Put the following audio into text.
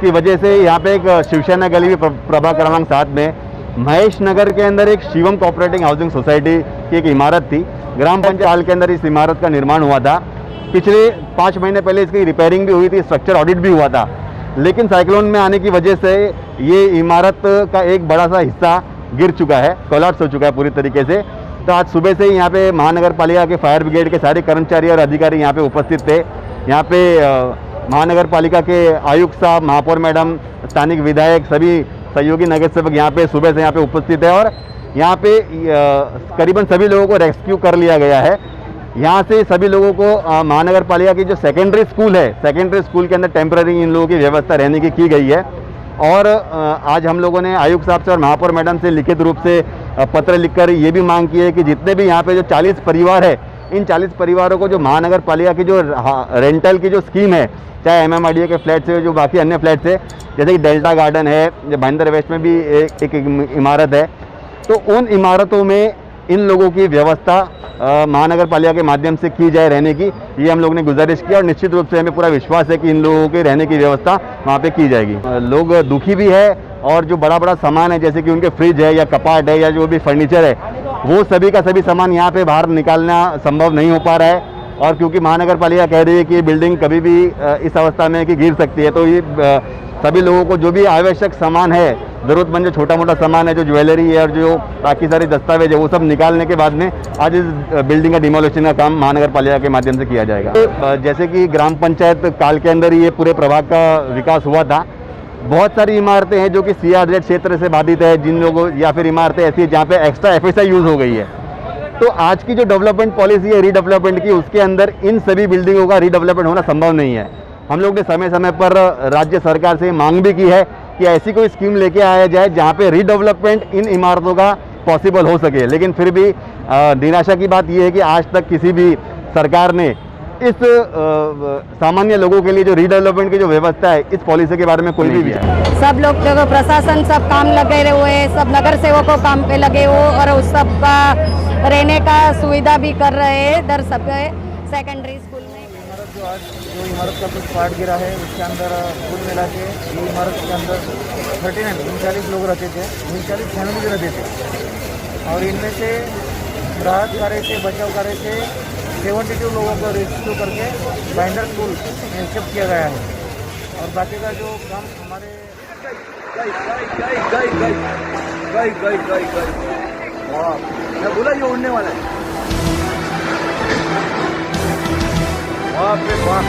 जिसकी वजह से यहाँ पे एक शिवसेना गली भी प्रभाग क्रमांक 7 में महेश नगर के अंदर एक शिवम कोऑपरेटिव हाउसिंग सोसाइटी की एक इमारत थी। ग्राम पंचायत हाल के अंदर इस इमारत का निर्माण हुआ था। पिछले 5 महीने पहले इसकी रिपेयरिंग भी हुई थी, स्ट्रक्चर ऑडिट भी हुआ था, लेकिन साइक्लोन में आने की वजह से ये इमारत का एक बड़ा सा हिस्सा गिर चुका है, कोलैप्स हो चुका है पूरी तरीके से। तो आज सुबह से ही यहाँ पे महानगर पालिका के फायर ब्रिगेड के सारे कर्मचारी और अधिकारी यहाँ पे उपस्थित थे। यहाँ पे महानगर पालिका के आयुक्त साहब, महापौर मैडम, स्थानिक विधायक, सभी सहयोगी नगर सेवक यहाँ पे सुबह से यहाँ पे उपस्थित है और यहाँ पे करीबन सभी लोगों को रेस्क्यू कर लिया गया है। यहाँ से सभी लोगों को महानगर पालिका की जो सेकेंडरी स्कूल है, सेकेंडरी स्कूल के अंदर टेम्पररी इन लोगों की व्यवस्था रहने की गई है। और आज हम लोगों ने आयुक्त साहब से और महापौर मैडम से लिखित रूप से पत्र लिखकर ये भी मांग की है कि जितने भी यहाँ पे जो 40 परिवार है, इन 40 परिवारों को जो महानगर पालिका की जो रेंटल की जो स्कीम है, चाहे MMRDA के फ्लैट्स है, जो बाकी अन्य फ्लैट्स है, जैसे कि डेल्टा गार्डन है, जो भाईंदर वेस्ट में भी एक इमारत है, तो उन इमारतों में इन लोगों की व्यवस्था महानगर पालिका के माध्यम से की जाए रहने की, ये हम लोग ने गुजारिश किया और निश्चित रूप से हमें पूरा विश्वास है कि इन लोगों के रहने की व्यवस्था वहाँ पे की जाएगी। लोग दुखी भी है और जो बड़ा बड़ा सामान है, जैसे कि उनके फ्रिज है या कपाट है या जो भी फर्नीचर है, वो सभी का सभी सामान यहाँ पे बाहर निकालना संभव नहीं हो पा रहा है। और क्योंकि महानगर पालिका कह रही है कि ये बिल्डिंग कभी भी इस अवस्था में कि गिर सकती है, तो ये सभी लोगों को जो भी आवश्यक सामान है, ज़रूरतमंद जो छोटा मोटा सामान है, जो ज्वेलरी है और जो बाकी सारे दस्तावेज है, वो सब निकालने के बाद में आज इस बिल्डिंग का डिमोलिशन का काम महानगर पालिका के माध्यम से किया जाएगा। तो जैसे कि ग्राम पंचायत काल के अंदर ही ये पूरे प्रभाग का विकास हुआ था। बहुत सारी इमारतें हैं जो कि CRZ क्षेत्र से बाधित है, जिन लोगों या फिर इमारतें ऐसी है जहाँ पे एक्स्ट्रा FSI यूज़ हो गई है। तो आज की जो डेवलपमेंट पॉलिसी है रीडेवलपमेंट की, उसके अंदर इन सभी बिल्डिंगों का रीडेवलपमेंट होना संभव नहीं है। हम लोग ने समय समय पर राज्य सरकार से मांग भी की है कि ऐसी कोई स्कीम लेके आया जाए जहाँ पे रीडेवलपमेंट इन इमारतों का पॉसिबल हो सके, लेकिन फिर भी निराशा की बात यह है कि आज तक किसी भी सरकार ने इस सामान्य लोगों के लिए जो रीडेवलपमेंट की जो व्यवस्था है, इस पॉलिसी के बारे में कोई भी सब लोग देखो, प्रशासन सब काम लगे हुए, सब नगर सेवकों काम पे लगे हो और उस सब का रहने का सुविधा भी कर रहे हैं इधर सब सेकेंडरी स्कूल में। जो इमारत का कुछ पार्ट गिरा है, उसके अंदर कुल मिला के ये इमारत के अंदर 39 लोग रहते थे, 39 फैमिली रहते थे और इनमें से राहत कार्य से, बचाव कार्य से 72 लोगों को रेस्क्यू करके भाईंदर स्कूल में शिफ्ट किया गया है और बाकी का जो काम हमारे मैं बोला ये उड़ने वाला है। बाप रे बाप।